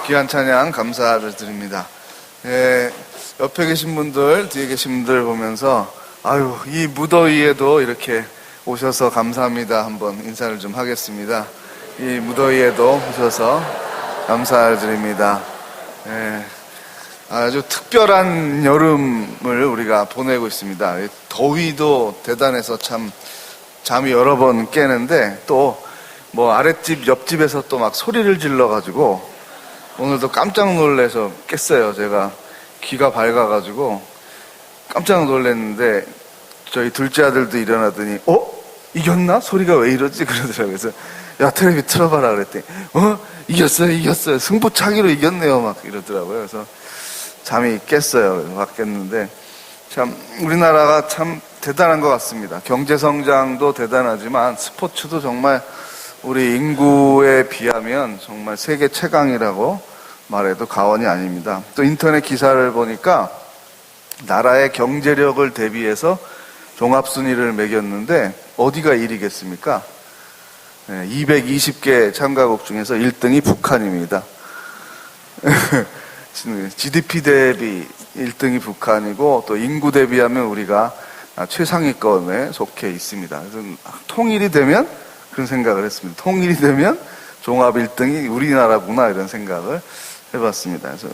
귀한 찬양 감사를 드립니다. 옆에 계신 분들, 뒤에 계신 분들 보면서 아유, 이 무더위에도 이렇게 오셔서 감사합니다. 한번 인사를 좀 하겠습니다. 이 무더위에도 오셔서 감사를 드립니다. 아주 특별한 여름을 우리가 보내고 있습니다. 더위도 대단해서 참 잠이 여러 번 깨는데 또 뭐 아랫집 옆집에서 또 막 소리를 질러가지고 오늘도 깜짝 놀라서 깼어요. 제가 귀가 밝아가지고 깜짝 놀랐는데 저희 둘째 아들도 일어나더니 이겼나? 소리가 왜 이러지? 그러더라고요. 그래서 야, 텔레비 틀어봐라 그랬더니 이겼어요. 승부차기로 이겼네요. 막 이러더라고요. 그래서 잠이 깼어요. 확 깼는데 참 우리나라가 참 대단한 것 같습니다. 경제성장도 대단하지만 스포츠도 정말 우리 인구에 비하면 정말 세계 최강이라고 말해도 과언이 아닙니다. 또 인터넷 기사를 보니까 나라의 경제력을 대비해서 종합순위를 매겼는데 어디가 1위겠습니까? 220개 참가국 중에서 1등이 북한입니다. GDP 대비 1등이 북한이고 또 인구 대비하면 우리가 최상위권에 속해 있습니다. 그래서 통일이 되면 그런 생각을 했습니다. 통일이 되면 종합 1등이 우리나라구나 이런 생각을 해봤습니다. 그래서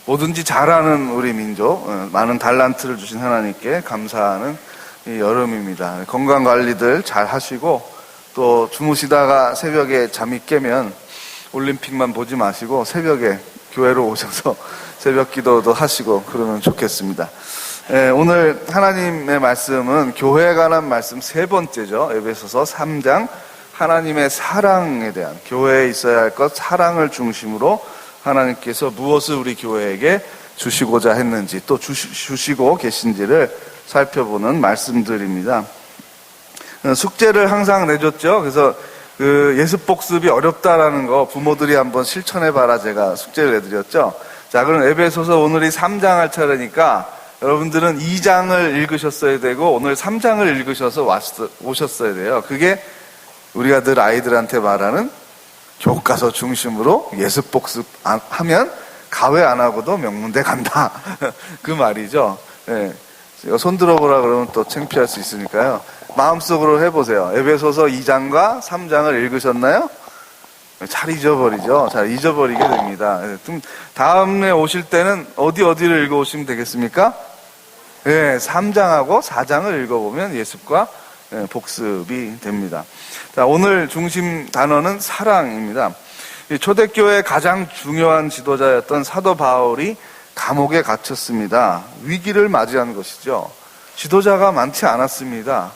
뭐든지 잘하는 우리 민족, 많은 달란트를 주신 하나님께 감사하는 이 여름입니다. 건강관리들 잘 하시고 또 주무시다가 새벽에 잠이 깨면 올림픽만 보지 마시고 새벽에 교회로 오셔서 새벽 기도도 하시고 그러면 좋겠습니다. 오늘 하나님의 말씀은 교회에 관한 말씀 세 번째죠. 에베소서 3장 하나님의 사랑에 대한, 교회에 있어야 할 것 사랑을 중심으로 하나님께서 무엇을 우리 교회에게 주시고자 했는지 또 주시고 계신지를 살펴보는 말씀들입니다. 숙제를 항상 내줬죠. 그래서 그 예습복습이 어렵다라는 거 부모들이 한번 실천해봐라 제가 숙제를 내드렸죠. 자, 그럼 에베소서 오늘이 3장 할 차례니까 여러분들은 2장을 읽으셨어야 되고 오늘 3장을 읽으셔서 오셨어야 돼요. 그게 우리가 늘 아이들한테 말하는 교과서 중심으로 예습복습 하면 가외 안 하고도 명문대 간다. 그 말이죠. 네. 손 들어보라 그러면 또 창피할 수 있으니까요. 마음속으로 해보세요. 에베소서 2장과 3장을 읽으셨나요? 잘 잊어버리죠. 잘 잊어버리게 됩니다. 다음에 오실 때는 어디를 읽어오시면 되겠습니까? 네, 3장하고 4장을 읽어보면 예습과 복습이 됩니다. 자, 오늘 중심 단어는 사랑입니다. 초대교회의 가장 중요한 지도자였던 사도 바울이 감옥에 갇혔습니다. 위기를 맞이한 것이죠. 지도자가 많지 않았습니다.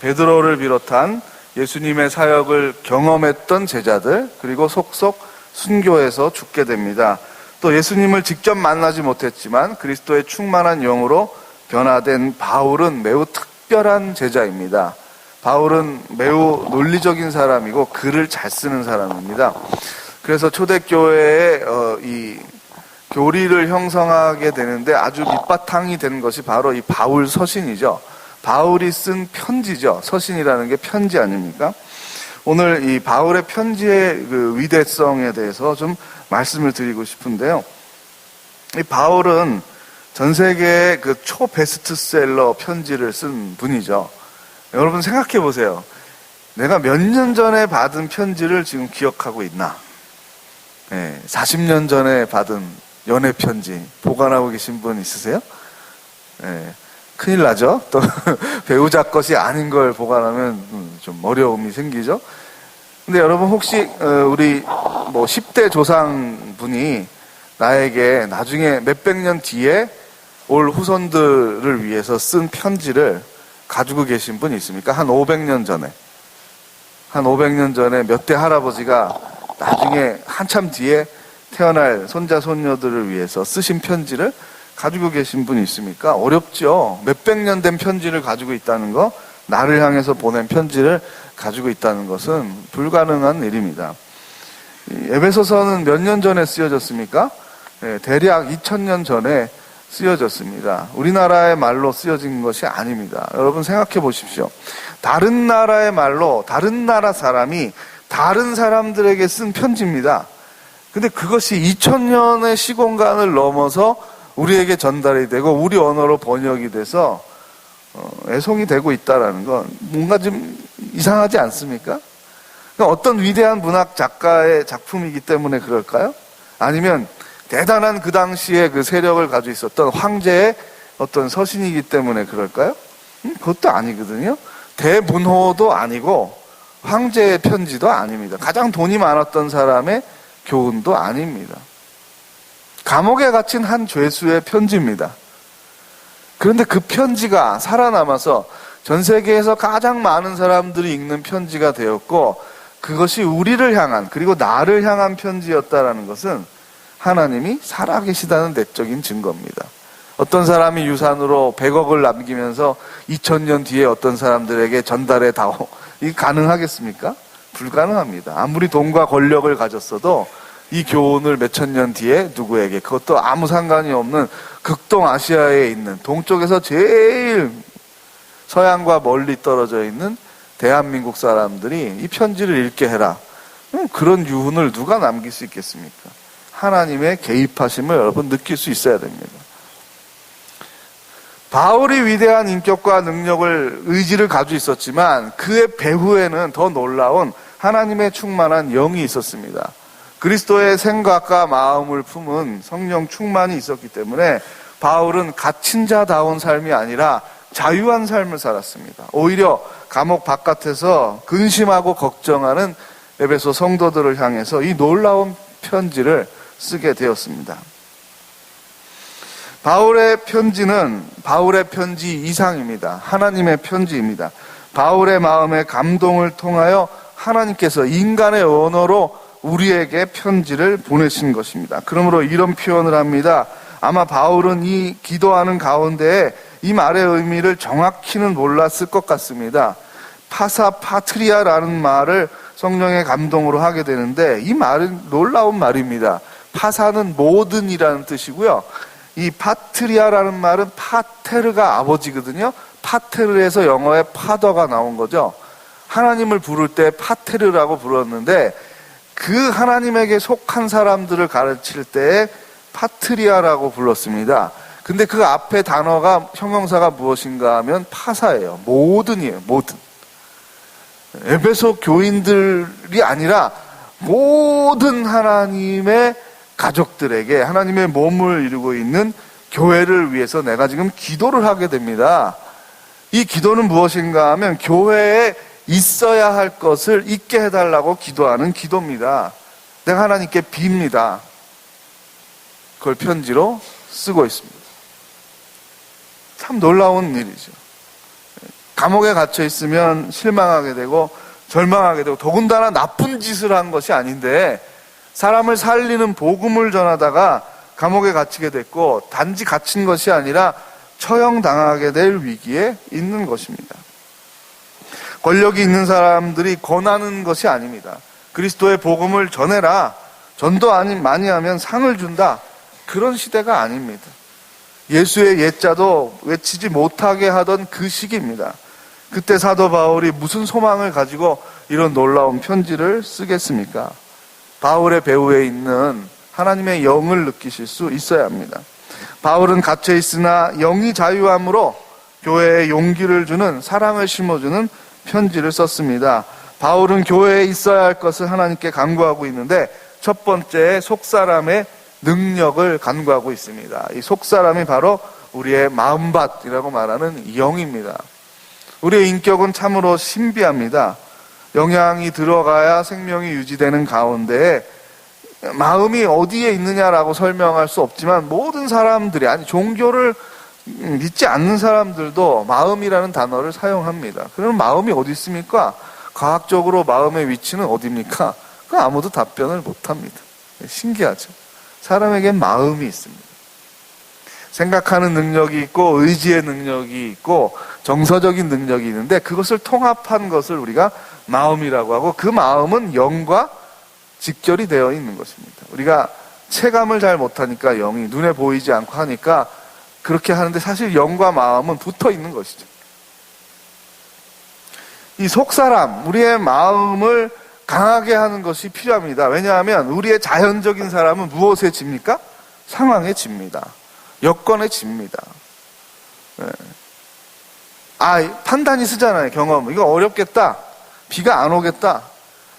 베드로를 비롯한 예수님의 사역을 경험했던 제자들, 그리고 속속 순교해서 죽게 됩니다. 또 예수님을 직접 만나지 못했지만 그리스도의 충만한 영으로 변화된 바울은 매우 특별한 제자입니다. 바울은 매우 논리적인 사람이고 글을 잘 쓰는 사람입니다. 그래서 초대교회의 이 교리를 형성하게 되는데 아주 밑바탕이 된 것이 바로 이 바울 서신이죠. 바울이 쓴 편지죠. 서신이라는 게 편지 아닙니까? 오늘 이 바울의 편지의 그 위대성에 대해서 좀 말씀을 드리고 싶은데요. 이 바울은 전 세계의 그 초베스트셀러 편지를 쓴 분이죠. 여러분 생각해 보세요. 내가 몇 년 전에 받은 편지를 지금 기억하고 있나? 40년 전에 받은 연애 편지 보관하고 계신 분 있으세요? 큰일 나죠? 또 배우자 것이 아닌 걸 보관하면 좀 어려움이 생기죠? 근데 여러분 혹시 우리 뭐 10대 조상분이 나에게 나중에 몇백 년 뒤에 올 후손들을 위해서 쓴 편지를 가지고 계신 분 있습니까? 한 500년 전에 몇 대 할아버지가 나중에 한참 뒤에 태어날 손자 손녀들을 위해서 쓰신 편지를 가지고 계신 분이 있습니까? 어렵죠. 몇백 년 된 편지를 가지고 있다는 거, 나를 향해서 보낸 편지를 가지고 있다는 것은 불가능한 일입니다. 에베소서는 몇 년 전에 쓰여졌습니까? 대략 2000년 전에 쓰여졌습니다. 우리나라의 말로 쓰여진 것이 아닙니다. 여러분 생각해 보십시오. 다른 나라의 말로 다른 나라 사람이 다른 사람들에게 쓴 편지입니다. 근데 그것이 2000년의 시공간을 넘어서 우리에게 전달이 되고 우리 언어로 번역이 돼서 애송이 되고 있다는 건 뭔가 좀 이상하지 않습니까? 그러니까 어떤 위대한 문학 작가의 작품이기 때문에 그럴까요? 아니면 대단한 그 당시에 그 세력을 가지고 있었던 황제의 어떤 서신이기 때문에 그럴까요? 그것도 아니거든요. 대문호도 아니고 황제의 편지도 아닙니다. 가장 돈이 많았던 사람의 교훈도 아닙니다. 감옥에 갇힌 한 죄수의 편지입니다. 그런데 그 편지가 살아남아서 전 세계에서 가장 많은 사람들이 읽는 편지가 되었고, 그것이 우리를 향한, 그리고 나를 향한 편지였다라는 것은 하나님이 살아계시다는 내적인 증거입니다. 어떤 사람이 유산으로 100억을 남기면서 2000년 뒤에 어떤 사람들에게 전달해 다오, 이게 가능하겠습니까? 불가능합니다. 아무리 돈과 권력을 가졌어도 이 교훈을 몇천 년 뒤에 누구에게, 그것도 아무 상관이 없는 극동아시아에 있는, 동쪽에서 제일 서양과 멀리 떨어져 있는 대한민국 사람들이 이 편지를 읽게 해라. 그런 유훈을 누가 남길 수 있겠습니까? 하나님의 개입하심을 여러분 느낄 수 있어야 됩니다. 바울이 위대한 인격과 능력을, 의지를 가지고 있었지만 그의 배후에는 더 놀라운 하나님의 충만한 영이 있었습니다. 그리스도의 생각과 마음을 품은 성령 충만이 있었기 때문에 바울은 갇힌 자다운 삶이 아니라 자유한 삶을 살았습니다. 오히려 감옥 바깥에서 근심하고 걱정하는 에베소 성도들을 향해서 이 놀라운 편지를 쓰게 되었습니다. 바울의 편지는 바울의 편지 이상입니다. 하나님의 편지입니다. 바울의 마음의 감동을 통하여 하나님께서 인간의 언어로 우리에게 편지를 보내신 것입니다. 그러므로 이런 표현을 합니다. 아마 바울은 이 기도하는 가운데에 이 말의 의미를 정확히는 몰랐을 것 같습니다. 파사파트리아라는 말을 성령의 감동으로 하게 되는데 이 말은 놀라운 말입니다. 파사는 모든이라는 뜻이고요. 이 파트리아라는 말은 파테르가 아버지거든요. 파테르에서 영어의 파더가 나온 거죠. 하나님을 부를 때 파테르라고 불렀는데 그 하나님에게 속한 사람들을 가르칠 때에 파트리아라고 불렀습니다. 근데 그 앞에 단어가, 형용사가 무엇인가 하면 파사예요. 모든이에요. 모든. 에베소 교인들이 아니라 모든 하나님의 가족들에게, 하나님의 몸을 이루고 있는 교회를 위해서 내가 지금 기도를 하게 됩니다. 이 기도는 무엇인가 하면 교회에 있어야 할 것을 있게 해달라고 기도하는 기도입니다. 내가 하나님께 빕니다. 그걸 편지로 쓰고 있습니다. 참 놀라운 일이죠. 감옥에 갇혀 있으면 실망하게 되고 절망하게 되고, 더군다나 나쁜 짓을 한 것이 아닌데 사람을 살리는 복음을 전하다가 감옥에 갇히게 됐고, 단지 갇힌 것이 아니라 처형당하게 될 위기에 있는 것입니다. 권력이 있는 사람들이 권하는 것이 아닙니다. 그리스도의 복음을 전해라, 전도 많이 하면 상을 준다, 그런 시대가 아닙니다. 예수의 옛자도 외치지 못하게 하던 그 시기입니다. 그때 사도 바울이 무슨 소망을 가지고 이런 놀라운 편지를 쓰겠습니까? 바울의 배후에 있는 하나님의 영을 느끼실 수 있어야 합니다. 바울은 갇혀 있으나 영이 자유함으로 교회에 용기를 주는, 사랑을 심어주는 편지를 썼습니다. 바울은 교회에 있어야 할 것을 하나님께 간구하고 있는데, 첫 번째 속사람의 능력을 간구하고 있습니다. 이 속사람이 바로 우리의 마음밭이라고 말하는 영입니다. 우리의 인격은 참으로 신비합니다. 영양이 들어가야 생명이 유지되는 가운데 마음이 어디에 있느냐라고 설명할 수 없지만, 모든 사람들이, 아니 종교를 믿지 않는 사람들도 마음이라는 단어를 사용합니다. 그럼 마음이 어디 있습니까? 과학적으로 마음의 위치는 어디입니까? 그 아무도 답변을 못합니다. 신기하죠? 사람에겐 마음이 있습니다. 생각하는 능력이 있고 의지의 능력이 있고 정서적인 능력이 있는데, 그것을 통합한 것을 우리가 마음이라고 하고, 그 마음은 영과 직결이 되어 있는 것입니다. 우리가 체감을 잘 못하니까, 영이 눈에 보이지 않고 하니까 그렇게 하는데, 사실 영과 마음은 붙어 있는 것이죠. 이 속사람, 우리의 마음을 강하게 하는 것이 필요합니다. 왜냐하면 우리의 자연적인 사람은 무엇에 집니까? 상황에 집니다. 여건에 집니다. 네. 판단이 쓰잖아요. 경험. 이거 어렵겠다. 비가 안 오겠다.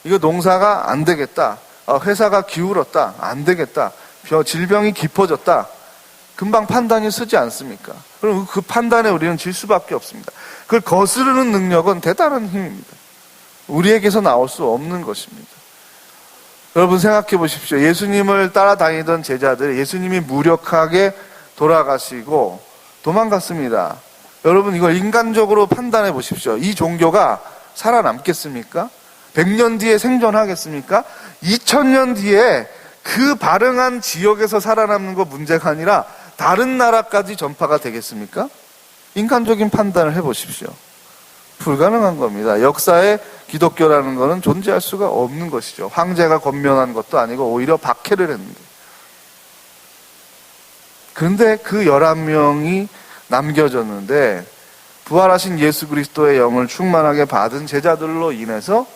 이거 농사가 안 되겠다. 회사가 기울었다. 안 되겠다. 질병이 깊어졌다. 금방 판단이 쓰지 않습니까? 그럼 그 판단에 우리는 질 수밖에 없습니다. 그걸 거스르는 능력은 대단한 힘입니다. 우리에게서 나올 수 없는 것입니다. 여러분 생각해 보십시오. 예수님을 따라다니던 제자들, 예수님이 무력하게 돌아가시고 도망갔습니다. 여러분 이걸 인간적으로 판단해 보십시오. 이 종교가 살아남겠습니까? 100년 뒤에 생존하겠습니까? 2000년 뒤에 그 발흥한 지역에서 살아남는 거 문제가 아니라 다른 나라까지 전파가 되겠습니까? 인간적인 판단을 해보십시오. 불가능한 겁니다. 역사에 기독교라는 것은 존재할 수가 없는 것이죠. 황제가 권면한 것도 아니고 오히려 박해를 했는데. 그런데 그 11명이 남겨졌는데 부활하신 예수 그리스도의 영을 충만하게 받은 제자들로 인해서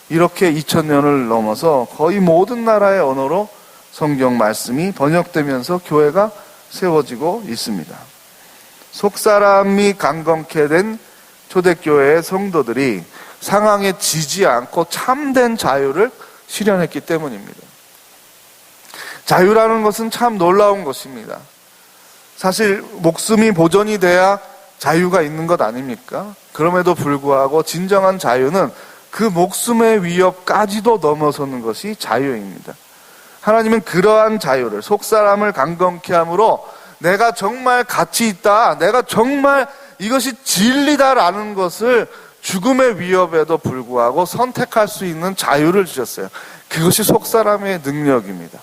이렇게 2000년을 넘어서 거의 모든 나라의 언어로 성경 말씀이 번역되면서 교회가 세워지고 있습니다. 속사람이 강건케 된 초대교회의 성도들이 상황에 지지 않고 참된 자유를 실현했기 때문입니다. 자유라는 것은 참 놀라운 것입니다. 사실 목숨이 보존이 돼야 자유가 있는 것 아닙니까? 그럼에도 불구하고 진정한 자유는 그 목숨의 위협까지도 넘어서는 것이 자유입니다. 하나님은 그러한 자유를, 속사람을 강건케 함으로 내가 정말 가치 있다, 내가 정말 이것이 진리다라는 것을 죽음의 위협에도 불구하고 선택할 수 있는 자유를 주셨어요. 그것이 속사람의 능력입니다.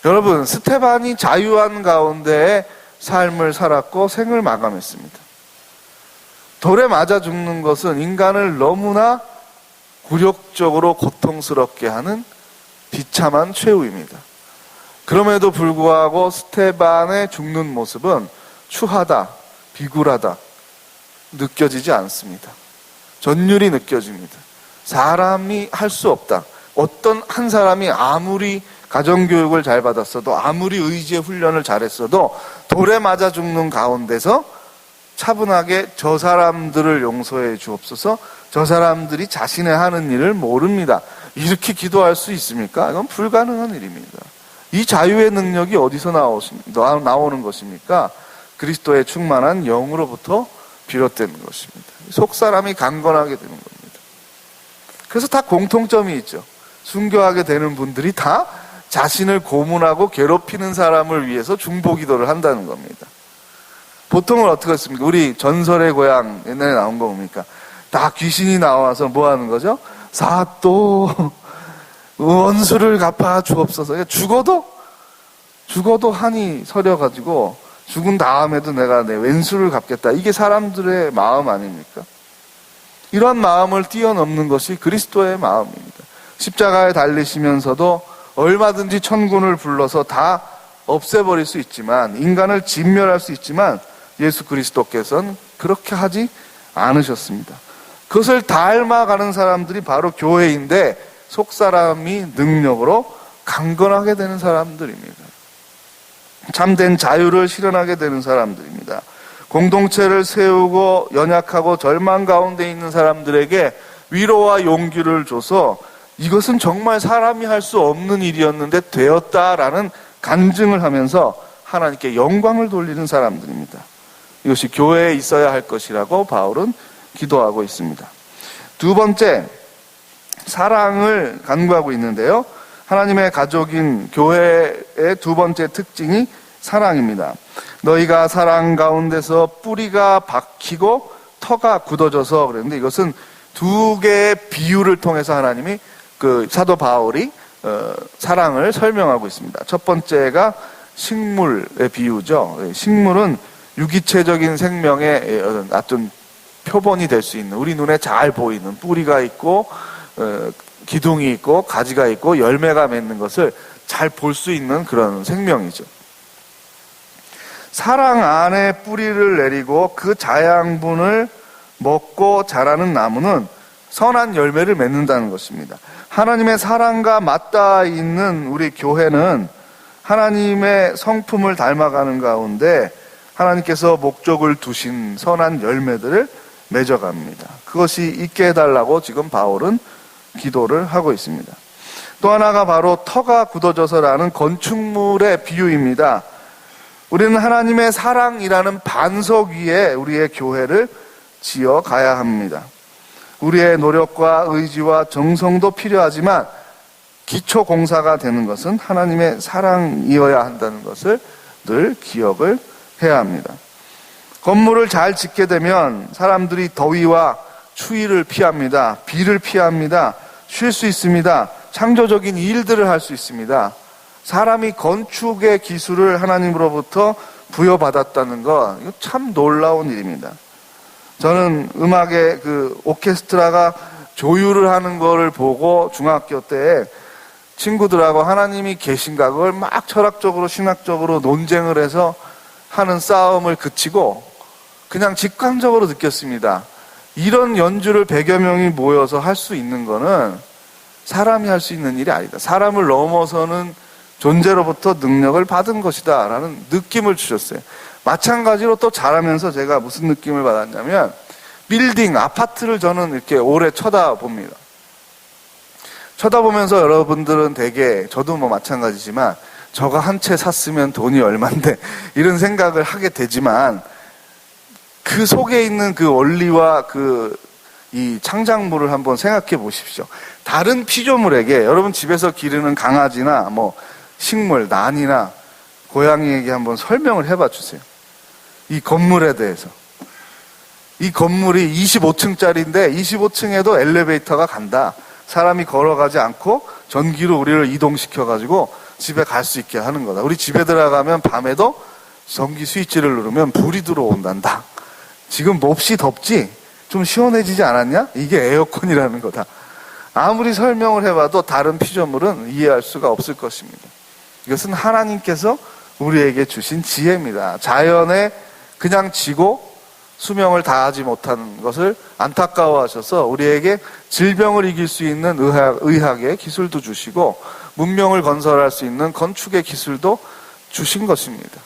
여러분, 스테반이 자유한 가운데에 삶을 살았고 생을 마감했습니다. 돌에 맞아 죽는 것은 인간을 너무나 굴욕적으로 고통스럽게 하는 비참한 최후입니다. 그럼에도 불구하고 스테반의 죽는 모습은 추하다, 비굴하다 느껴지지 않습니다. 전율이 느껴집니다. 사람이 할 수 없다. 어떤 한 사람이 아무리 가정교육을 잘 받았어도, 아무리 의지의 훈련을 잘했어도 돌에 맞아 죽는 가운데서 차분하게 저 사람들을 용서해 주옵소서, 저 사람들이 자신의 하는 일을 모릅니다, 이렇게 기도할 수 있습니까? 이건 불가능한 일입니다. 이 자유의 능력이 어디서 나오는 것입니까? 그리스도의 충만한 영으로부터 비롯되는 것입니다. 속사람이 강건하게 되는 겁니다. 그래서 다 공통점이 있죠. 순교하게 되는 분들이 다 자신을 고문하고 괴롭히는 사람을 위해서 중보기도를 한다는 겁니다. 보통은 어떻게 했습니까? 우리 전설의 고향 옛날에 나온 거 뭡니까? 다 귀신이 나와서 뭐 하는 거죠? 사또 원수를 갚아 주옵소서. 죽어도 한이 서려가지고 죽은 다음에도 내가 내 왼수를 갚겠다. 이게 사람들의 마음 아닙니까? 이런 마음을 뛰어넘는 것이 그리스도의 마음입니다. 십자가에 달리시면서도 얼마든지 천군을 불러서 다 없애버릴 수 있지만, 인간을 진멸할 수 있지만, 예수 그리스도께서는 그렇게 하지 않으셨습니다. 그것을 닮아가는 사람들이 바로 교회인데, 속사람이 능력으로 강건하게 되는 사람들입니다. 참된 자유를 실현하게 되는 사람들입니다. 공동체를 세우고 연약하고 절망 가운데 있는 사람들에게 위로와 용기를 줘서 이것은 정말 사람이 할 수 없는 일이었는데 되었다라는 간증을 하면서 하나님께 영광을 돌리는 사람들입니다. 이것이 교회에 있어야 할 것이라고 바울은 기도하고 있습니다. 두 번째, 사랑을 간구하고 있는데요. 하나님의 가족인 교회의 두 번째 특징이 사랑입니다. 너희가 사랑 가운데서 뿌리가 박히고 터가 굳어져서 그랬는데, 이것은 두 개의 비유를 통해서 하나님이 사도 바울이 사랑을 설명하고 있습니다. 첫 번째가 식물의 비유죠. 식물은 유기체적인 생명의 어떤 표본이 될 수 있는, 우리 눈에 잘 보이는 뿌리가 있고 기둥이 있고 가지가 있고 열매가 맺는 것을 잘 볼 수 있는 그런 생명이죠. 사랑 안에 뿌리를 내리고 그 자양분을 먹고 자라는 나무는 선한 열매를 맺는다는 것입니다. 하나님의 사랑과 맞닿아 있는 우리 교회는 하나님의 성품을 닮아가는 가운데 하나님께서 목적을 두신 선한 열매들을 맺어갑니다. 그것이 있게 해달라고 지금 바울은 기도를 하고 있습니다. 또 하나가 바로 터가 굳어져서라는 건축물의 비유입니다. 우리는 하나님의 사랑이라는 반석 위에 우리의 교회를 지어 가야 합니다. 우리의 노력과 의지와 정성도 필요하지만 기초 공사가 되는 것은 하나님의 사랑이어야 한다는 것을 늘 기억을 해야 합니다. 건물을 잘 짓게 되면 사람들이 더위와 추위를 피합니다. 비를 피합니다. 쉴 수 있습니다. 창조적인 일들을 할 수 있습니다. 사람이 건축의 기술을 하나님으로부터 부여받았다는 것, 이거 참 놀라운 일입니다. 저는 음악의 오케스트라가 조율을 하는 거를 보고 중학교 때 친구들하고 하나님이 계신가 그걸 막 철학적으로 신학적으로 논쟁을 해서 하는 싸움을 그치고 그냥 직관적으로 느꼈습니다. 이런 연주를 100여 명이 모여서 할 수 있는 거는 사람이 할 수 있는 일이 아니다. 사람을 넘어서는 존재로부터 능력을 받은 것이다 라는 느낌을 주셨어요. 마찬가지로 또 잘하면서 제가 무슨 느낌을 받았냐면 빌딩, 아파트를 저는 이렇게 오래 쳐다봅니다. 쳐다보면서 여러분들은 되게, 저도 뭐 마찬가지지만 저거 한 채 샀으면 돈이 얼만데 이런 생각을 하게 되지만 그 속에 있는 그 원리와 이 창작물을 한번 생각해 보십시오. 다른 피조물에게, 여러분 집에서 기르는 강아지나 뭐 식물, 난이나 고양이에게 한번 설명을 해봐 주세요. 이 건물에 대해서. 이 건물이 25층짜리인데 25층에도 엘리베이터가 간다. 사람이 걸어가지 않고 전기로 우리를 이동시켜가지고 집에 갈 수 있게 하는 거다. 우리 집에 들어가면 밤에도 전기 스위치를 누르면 불이 들어온단다. 지금 몹시 덥지? 좀 시원해지지 않았냐? 이게 에어컨이라는 거다. 아무리 설명을 해봐도 다른 피조물은 이해할 수가 없을 것입니다. 이것은 하나님께서 우리에게 주신 지혜입니다. 자연에 그냥 지고 수명을 다하지 못하는 것을 안타까워하셔서 우리에게 질병을 이길 수 있는 의학의 기술도 주시고 문명을 건설할 수 있는 건축의 기술도 주신 것입니다.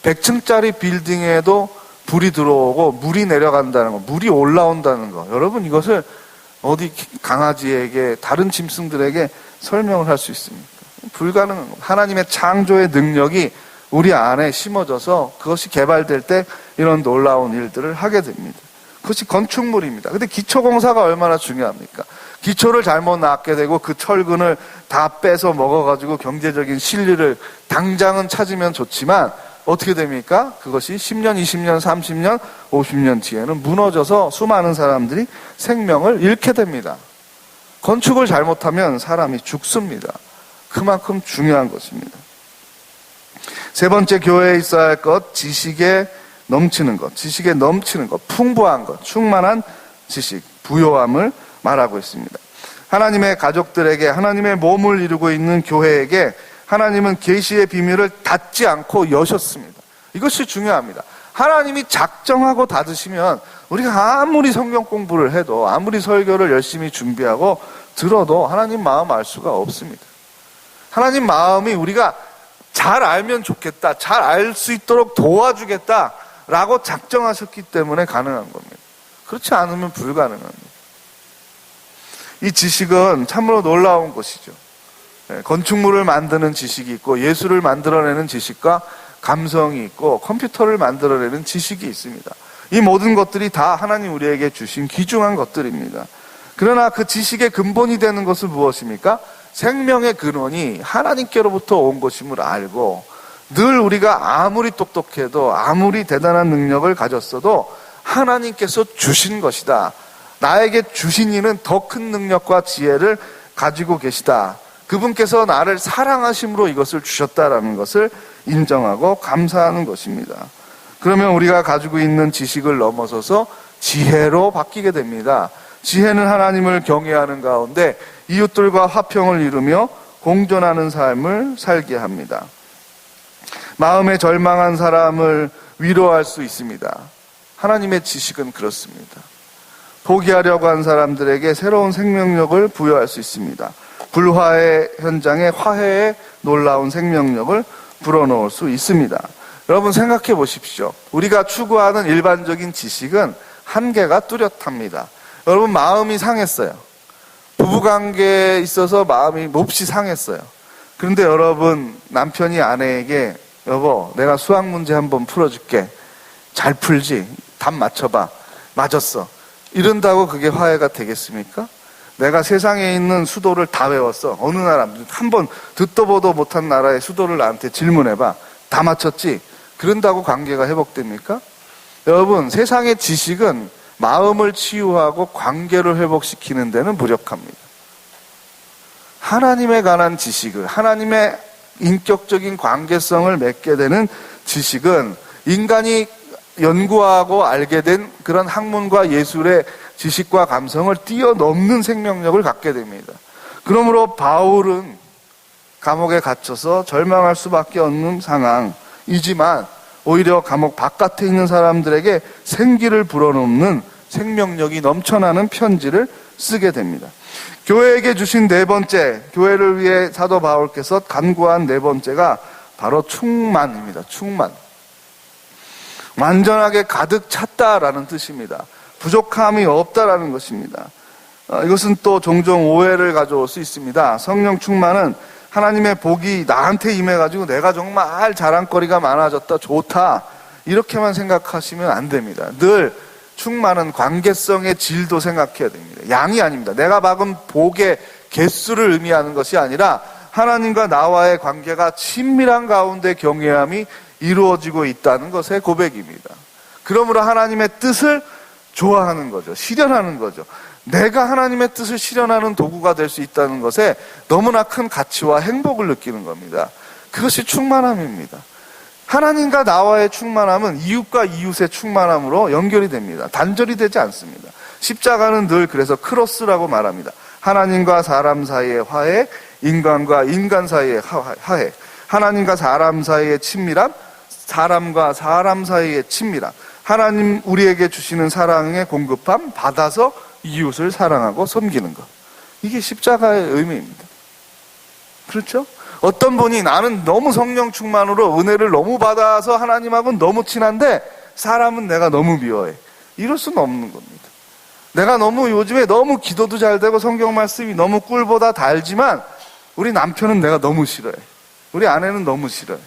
100층짜리 빌딩에도 불이 들어오고 물이 내려간다는 거, 물이 올라온다는 거. 여러분 이것을 어디 강아지에게, 다른 짐승들에게 설명을 할 수 있습니까? 불가능한 겁니다. 하나님의 창조의 능력이 우리 안에 심어져서 그것이 개발될 때 이런 놀라운 일들을 하게 됩니다. 그것이 건축물입니다. 근데 기초공사가 얼마나 중요합니까? 기초를 잘못 놨게 되고 그 철근을 다 빼서 먹어가지고 경제적인 실리를 당장은 찾으면 좋지만 어떻게 됩니까? 그것이 10년, 20년, 30년, 50년 뒤에는 무너져서 수많은 사람들이 생명을 잃게 됩니다. 건축을 잘못하면 사람이 죽습니다. 그만큼 중요한 것입니다. 세 번째, 교회에 있어야 할 것, 지식에 넘치는 것, 지식에 넘치는 것, 풍부한 것, 충만한 지식, 부요함을 말하고 있습니다. 하나님의 가족들에게, 하나님의 몸을 이루고 있는 교회에게 하나님은 계시의 비밀을 닫지 않고 여셨습니다. 이것이 중요합니다. 하나님이 작정하고 닫으시면 우리가 아무리 성경 공부를 해도, 아무리 설교를 열심히 준비하고 들어도 하나님 마음 알 수가 없습니다. 하나님 마음이 우리가 잘 알면 좋겠다, 잘 알 수 있도록 도와주겠다라고 작정하셨기 때문에 가능한 겁니다. 그렇지 않으면 불가능합니다. 이 지식은 참으로 놀라운 것이죠. 건축물을 만드는 지식이 있고 예술을 만들어내는 지식과 감성이 있고 컴퓨터를 만들어내는 지식이 있습니다. 이 모든 것들이 다 하나님 우리에게 주신 귀중한 것들입니다. 그러나 그 지식의 근본이 되는 것은 무엇입니까? 생명의 근원이 하나님께로부터 온 것임을 알고 늘 우리가 아무리 똑똑해도 아무리 대단한 능력을 가졌어도 하나님께서 주신 것이다. 나에게 주신 이는 더 큰 능력과 지혜를 가지고 계시다. 그분께서 나를 사랑하심으로 이것을 주셨다라는 것을 인정하고 감사하는 것입니다. 그러면 우리가 가지고 있는 지식을 넘어서서 지혜로 바뀌게 됩니다. 지혜는 하나님을 경외하는 가운데 이웃들과 화평을 이루며 공존하는 삶을 살게 합니다. 마음에 절망한 사람을 위로할 수 있습니다. 하나님의 지식은 그렇습니다. 포기하려고 한 사람들에게 새로운 생명력을 부여할 수 있습니다. 불화의 현장에 화해의 놀라운 생명력을 불어넣을 수 있습니다. 여러분 생각해 보십시오. 우리가 추구하는 일반적인 지식은 한계가 뚜렷합니다. 여러분 마음이 상했어요. 부부관계에 있어서 마음이 몹시 상했어요. 그런데 여러분 남편이 아내에게 여보 내가 수학 문제 한번 풀어줄게. 잘 풀지? 답 맞춰봐. 맞았어. 이런다고 그게 화해가 되겠습니까? 내가 세상에 있는 수도를 다 외웠어. 어느 나라 한번 듣도 보도 못한 나라의 수도를 나한테 질문해봐. 다 맞췄지? 그런다고 관계가 회복됩니까? 여러분 세상의 지식은 마음을 치유하고 관계를 회복시키는 데는 무력합니다. 하나님에 관한 지식을, 하나님의 인격적인 관계성을 맺게 되는 지식은 인간이 연구하고 알게 된 그런 학문과 예술의 지식과 감성을 뛰어넘는 생명력을 갖게 됩니다. 그러므로 바울은 감옥에 갇혀서 절망할 수밖에 없는 상황이지만 오히려 감옥 바깥에 있는 사람들에게 생기를 불어넣는 생명력이 넘쳐나는 편지를 쓰게 됩니다. 교회에게 주신 네 번째, 교회를 위해 사도 바울께서 간구한 네 번째가 바로 충만입니다. 충만. 완전하게 가득 찼다라는 뜻입니다. 부족함이 없다라는 것입니다. 이것은 또 종종 오해를 가져올 수 있습니다. 성령 충만은 하나님의 복이 나한테 임해가지고 내가 정말 자랑거리가 많아졌다, 좋다 이렇게만 생각하시면 안 됩니다. 늘 충만은 관계성의 질도 생각해야 됩니다. 양이 아닙니다. 내가 받은 복의 개수를 의미하는 것이 아니라 하나님과 나와의 관계가 친밀한 가운데 경외함이 이루어지고 있다는 것의 고백입니다. 그러므로 하나님의 뜻을 좋아하는 거죠. 실현하는 거죠. 내가 하나님의 뜻을 실현하는 도구가 될 수 있다는 것에 너무나 큰 가치와 행복을 느끼는 겁니다. 그것이 충만함입니다. 하나님과 나와의 충만함은 이웃과 이웃의 충만함으로 연결이 됩니다. 단절이 되지 않습니다. 십자가는 늘 그래서 크로스라고 말합니다. 하나님과 사람 사이의 화해, 인간과 인간 사이의 화해, 하나님과 사람 사이의 친밀함, 사람과 사람 사이의 친밀함, 하나님 우리에게 주시는 사랑의 공급함, 받아서 이웃을 사랑하고 섬기는 것. 이게 십자가의 의미입니다. 그렇죠? 어떤 분이 나는 너무 성령 충만으로 은혜를 너무 받아서 하나님하고는 너무 친한데 사람은 내가 너무 미워해. 이럴 수는 없는 겁니다. 내가 너무 요즘에 너무 기도도 잘 되고 성경 말씀이 너무 꿀보다 달지만 우리 남편은 내가 너무 싫어해. 우리 아내는 너무 싫어해.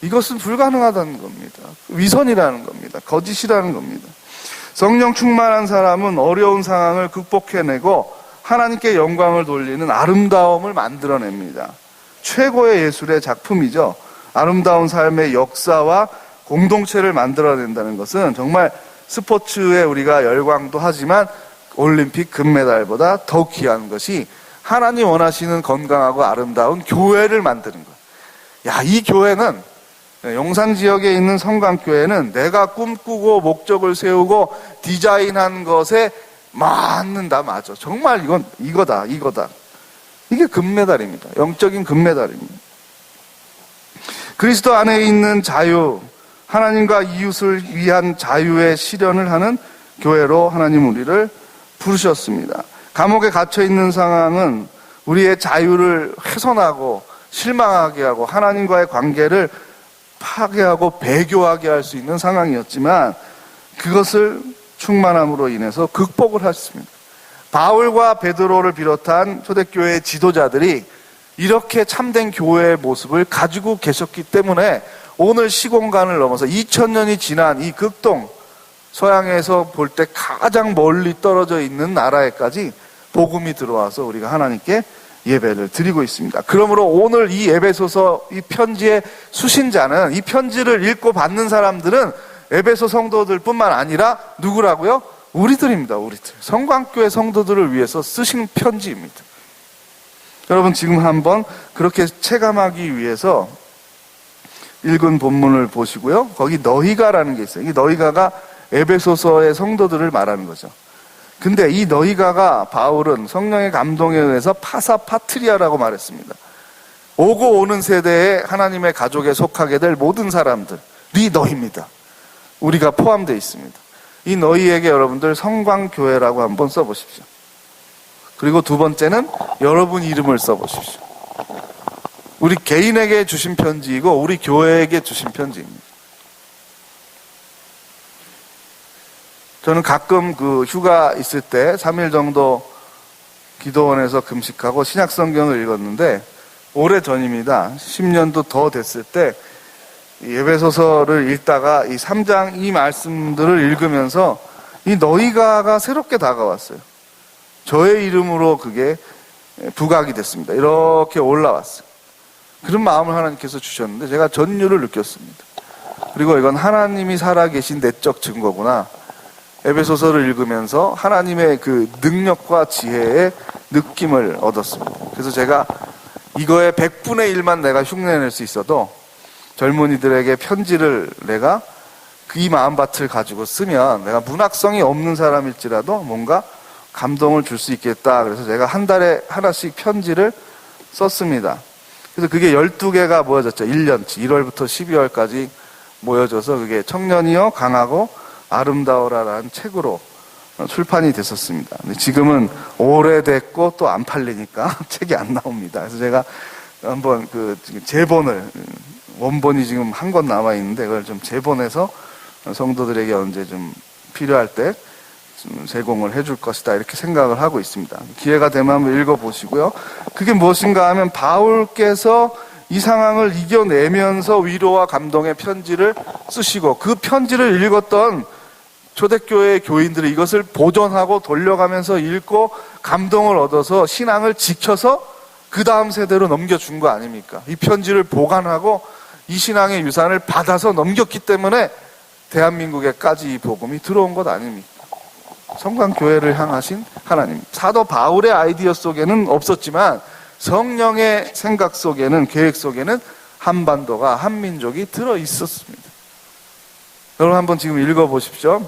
이것은 불가능하다는 겁니다. 위선이라는 겁니다. 거짓이라는 겁니다. 성령 충만한 사람은 어려운 상황을 극복해내고 하나님께 영광을 돌리는 아름다움을 만들어냅니다. 최고의 예술의 작품이죠. 아름다운 삶의 역사와 공동체를 만들어낸다는 것은 정말 스포츠에 우리가 열광도 하지만 올림픽 금메달보다 더 귀한 것이 하나님 원하시는 건강하고 아름다운 교회를 만드는 거예요. 야, 이 교회는 용산 지역에 있는 성강교회는 내가 꿈꾸고 목적을 세우고 디자인한 것에 맞는다, 맞아. 정말 이거다. 이게 금메달입니다. 영적인 금메달입니다. 그리스도 안에 있는 자유, 하나님과 이웃을 위한 자유의 실현을 하는 교회로 하나님 우리를 부르셨습니다. 감옥에 갇혀 있는 상황은 우리의 자유를 훼손하고 실망하게 하고 하나님과의 관계를 파괴하고 배교하게 할 수 있는 상황이었지만 그것을 충만함으로 인해서 극복을 했습니다. 바울과 베드로를 비롯한 초대교회의 지도자들이 이렇게 참된 교회의 모습을 가지고 계셨기 때문에 오늘 시공간을 넘어서 2000년이 지난 이 극동, 서양에서 볼 때 가장 멀리 떨어져 있는 나라에까지 복음이 들어와서 우리가 하나님께 예배를 드리고 있습니다. 그러므로 오늘 이 에베소서 이 편지의 수신자는, 이 편지를 읽고 받는 사람들은 에베소 성도들 뿐만 아니라 누구라고요? 우리들입니다. 우리들. 성광교회 성도들을 위해서 쓰신 편지입니다. 여러분 지금 한번 그렇게 체감하기 위해서 읽은 본문을 보시고요. 거기 너희가라는 게 있어요. 이 너희가가 에베소서의 성도들을 말하는 거죠. 근데 이 너희가가 바울은 성령의 감동에 의해서 파사파트리아라고 말했습니다. 오고 오는 세대에 하나님의 가족에 속하게 될 모든 사람들이 너희입니다. 우리가 포함되어 있습니다. 이 너희에게 여러분들 성광교회라고 한번 써보십시오. 그리고 두 번째는 여러분 이름을 써보십시오. 우리 개인에게 주신 편지이고 우리 교회에게 주신 편지입니다. 저는 가끔 그 휴가 있을 때 3일 정도 기도원에서 금식하고 신약성경을 읽었는데 오래전입니다. 10년도 더 됐을 때 에베소서를 읽다가 이 3장 이 말씀들을 읽으면서 이 너희가가 새롭게 다가왔어요. 저의 이름으로 그게 부각이 됐습니다. 이렇게 올라왔어요. 그런 마음을 하나님께서 주셨는데 제가 전율을 느꼈습니다. 그리고 이건 하나님이 살아계신 내적 증거구나. 에베소서를 읽으면서 하나님의 그 능력과 지혜의 느낌을 얻었습니다. 그래서 제가 이거의 100분의 1만 내가 흉내낼 수 있어도 젊은이들에게 편지를 내가 이 마음밭을 가지고 쓰면 내가 문학성이 없는 사람일지라도 뭔가 감동을 줄 수 있겠다. 그래서 제가 한 달에 하나씩 편지를 썼습니다. 그래서 그게 12개가 모여졌죠. 1년치 1월부터 12월까지 모여져서 그게 청년이여 강하고 아름다워라라는 책으로 출판이 됐었습니다. 근데 지금은 오래됐고 또 안 팔리니까 책이 안 나옵니다. 그래서 제가 한번 그 재본을 원본이 지금 한 권 남아 있는데 그걸 좀 재본해서 성도들에게 언제 좀 필요할 때 좀 제공을 해줄 것이다 이렇게 생각을 하고 있습니다. 기회가 되면 한번 읽어보시고요. 그게 무엇인가 하면 바울께서 이 상황을 이겨내면서 위로와 감동의 편지를 쓰시고 그 편지를 읽었던 초대교회 교인들이 이것을 보존하고 돌려가면서 읽고 감동을 얻어서 신앙을 지켜서 그 다음 세대로 넘겨준 거 아닙니까? 이 편지를 보관하고 이 신앙의 유산을 받아서 넘겼기 때문에 대한민국에까지 이 복음이 들어온 것 아닙니까? 성광교회를 향하신 하나님. 사도 바울의 아이디어 속에는 없었지만 성령의 생각 속에는, 계획 속에는 한반도가, 한민족이 들어있었습니다. 여러분 한번 지금 읽어보십시오.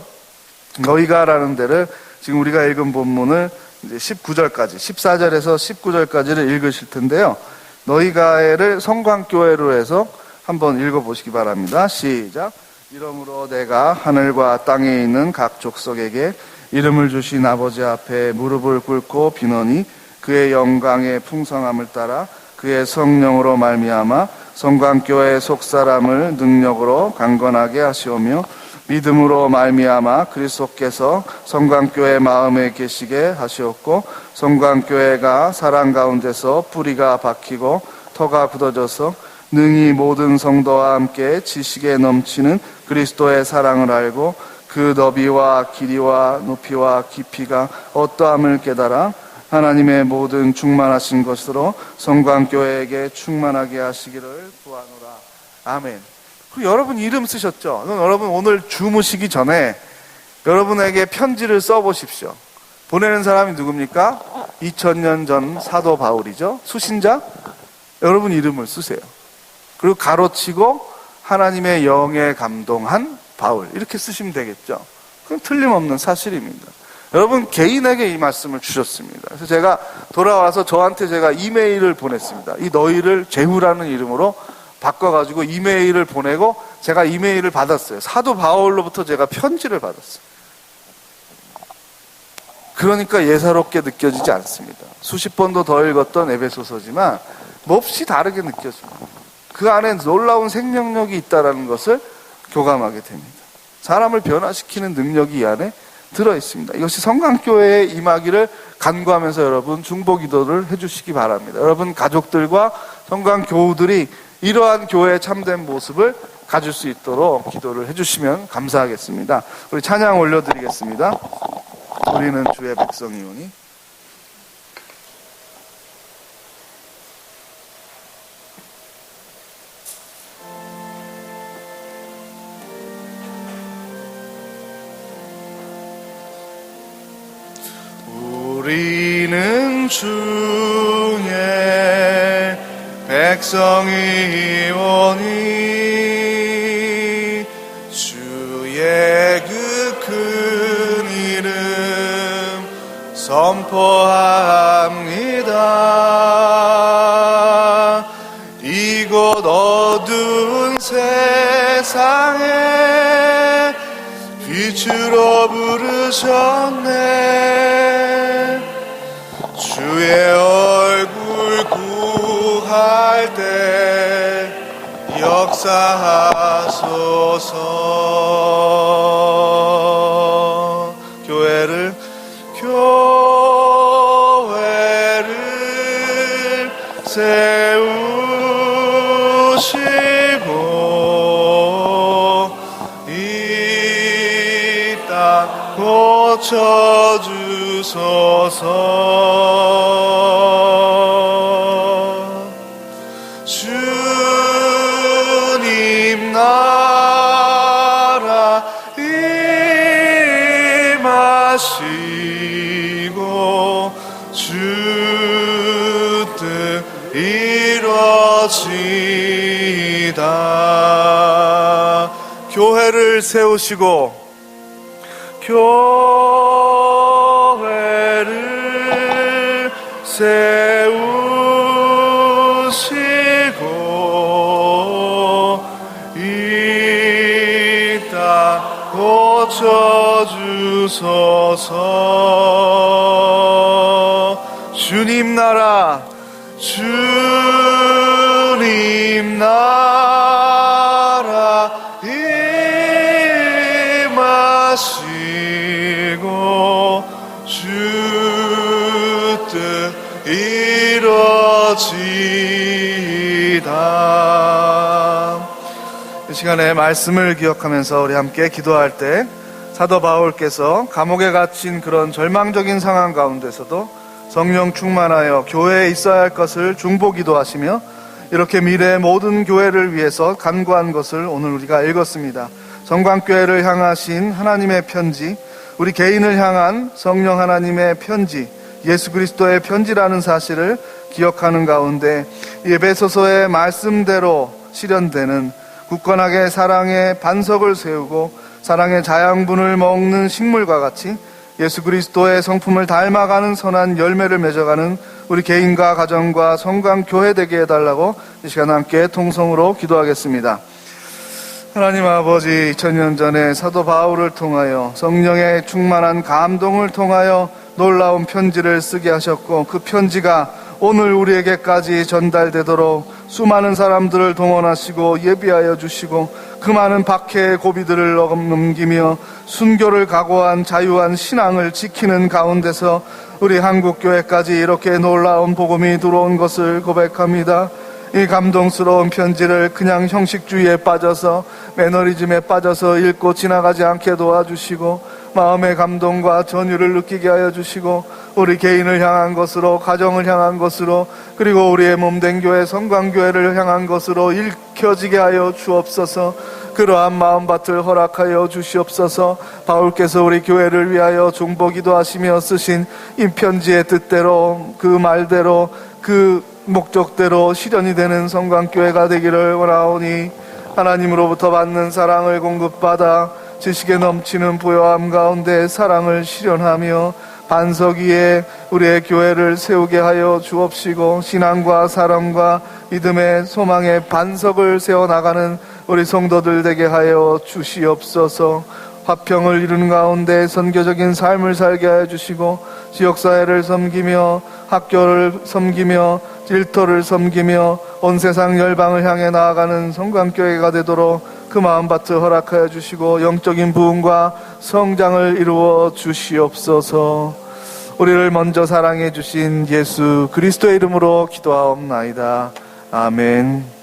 너희가라는 데를 지금 우리가 읽은 본문을 이제 19절까지, 14절에서 19절까지를 읽으실 텐데요. 너희가를 성광교회로 해서 한번 읽어보시기 바랍니다. 시작. 이러므로 내가 하늘과 땅에 있는 각 족속에게 이름을 주신 아버지 앞에 무릎을 꿇고 비노니 그의 영광의 풍성함을 따라 그의 성령으로 말미암아 성광교회의 속사람을 능력으로 강건하게 하시오며 믿음으로 말미암아 그리스도께서 성광교회 마음에 계시게 하시었고 성광교회가 사랑 가운데서 뿌리가 박히고 터가 굳어져서 능히 모든 성도와 함께 지식에 넘치는 그리스도의 사랑을 알고 그 너비와 길이와 높이와 깊이가 어떠함을 깨달아 하나님의 모든 충만하신 것으로 성광교회에게 충만하게 하시기를 구하노라. 아멘. 그리고 여러분 이름 쓰셨죠? 여러분 오늘 주무시기 전에 여러분에게 편지를 써보십시오. 보내는 사람이 누굽니까? 2000년 전 사도 바울이죠. 수신자? 여러분 이름을 쓰세요. 그리고 가로치고 하나님의 영에 감동한 바울 이렇게 쓰시면 되겠죠. 그건 틀림없는 사실입니다. 여러분 개인에게 이 말씀을 주셨습니다. 그래서 제가 돌아와서 저한테 제가 이메일을 보냈습니다. 이 너희를 제후라는 이름으로 바꿔가지고 이메일을 보내고 제가 이메일을 받았어요. 사도 바울로부터 제가 편지를 받았어요. 그러니까 예사롭게 느껴지지 않습니다. 수십 번도 더 읽었던 에베소서지만 몹시 다르게 느껴집니다. 그 안에 놀라운 생명력이 있다는 것을 교감하게 됩니다. 사람을 변화시키는 능력이 이 안에 들어있습니다. 이것이 성광교회에 임하기를 간구하면서 여러분 중보기도를 해주시기 바랍니다. 여러분 가족들과 성광교우들이 이러한 교회의 참된 모습을 가질 수 있도록 기도를 해주시면 감사하겠습니다. 우리 찬양 올려드리겠습니다. 우리는 주의 백성이오니. 우리는 주의 백성이오니 주의 그 큰 이름 선포합니다. 이곳 어두운 세상에 주로 부르셨네. 주의 얼굴 구할 때 역사하소서. 교회를 세우시고 이 땅 고쳐주소서. 주님 나라 임하시고 주 뜻 이루어지다. 교회를 세우시고 교회를 세우시고 이 땅 고쳐주소서. 주님 나라 주님 나라 임하시고 주 뜻 이루어지다. 이 시간에 말씀을 기억하면서 우리 함께 기도할 때 사도 바울께서 감옥에 갇힌 그런 절망적인 상황 가운데서도 성령 충만하여 교회에 있어야 할 것을 중보기도 하시며 이렇게 미래의 모든 교회를 위해서 간구한 것을 오늘 우리가 읽었습니다. 성광교회를 향하신 하나님의 편지, 우리 개인을 향한 성령 하나님의 편지, 예수 그리스도의 편지라는 사실을 기억하는 가운데 에베소서의 말씀대로 실현되는 굳건하게 사랑의 반석을 세우고 사랑의 자양분을 먹는 식물과 같이 예수 그리스도의 성품을 닮아가는 선한 열매를 맺어가는 우리 개인과 가정과 성광교회 되게 해달라고 이 시간 함께 통성으로 기도하겠습니다. 하나님 아버지, 2000년 전에 사도 바울을 통하여 성령의 충만한 감동을 통하여 놀라운 편지를 쓰게 하셨고 그 편지가 오늘 우리에게까지 전달되도록 수많은 사람들을 동원하시고 예비하여 주시고 그 많은 박해의 고비들을 넘기며 순교를 각오한 자유한 신앙을 지키는 가운데서 우리 한국교회까지 이렇게 놀라운 복음이 들어온 것을 고백합니다. 이 감동스러운 편지를 그냥 형식주의에 빠져서 매너리즘에 빠져서 읽고 지나가지 않게 도와주시고 마음의 감동과 전율을 느끼게 하여 주시고 우리 개인을 향한 것으로, 가정을 향한 것으로, 그리고 우리의 몸된 교회, 성광교회를 향한 것으로 읽혀지게 하여 주옵소서. 그러한 마음밭을 허락하여 주시옵소서. 바울께서 우리 교회를 위하여 중보기도 하시며 쓰신 이 편지의 뜻대로, 그 말대로, 그 목적대로 실현이 되는 성광교회가 되기를 원하오니 하나님으로부터 받는 사랑을 공급받아 지식에 넘치는 부요함 가운데 사랑을 실현하며 반석 위에 우리의 교회를 세우게 하여 주옵시고 신앙과 사랑과 믿음의 소망의 반석을 세워나가는 우리 성도들 되게 하여 주시옵소서. 화평을 이루는 가운데 선교적인 삶을 살게 하여 주시고 지역사회를 섬기며 학교를 섬기며 일터를 섬기며 온 세상 열방을 향해 나아가는 성광교회가 되도록 그 마음밭을 허락하여 주시고 영적인 부흥과 성장을 이루어 주시옵소서. 우리를 먼저 사랑해 주신 예수 그리스도의 이름으로 기도하옵나이다. 아멘.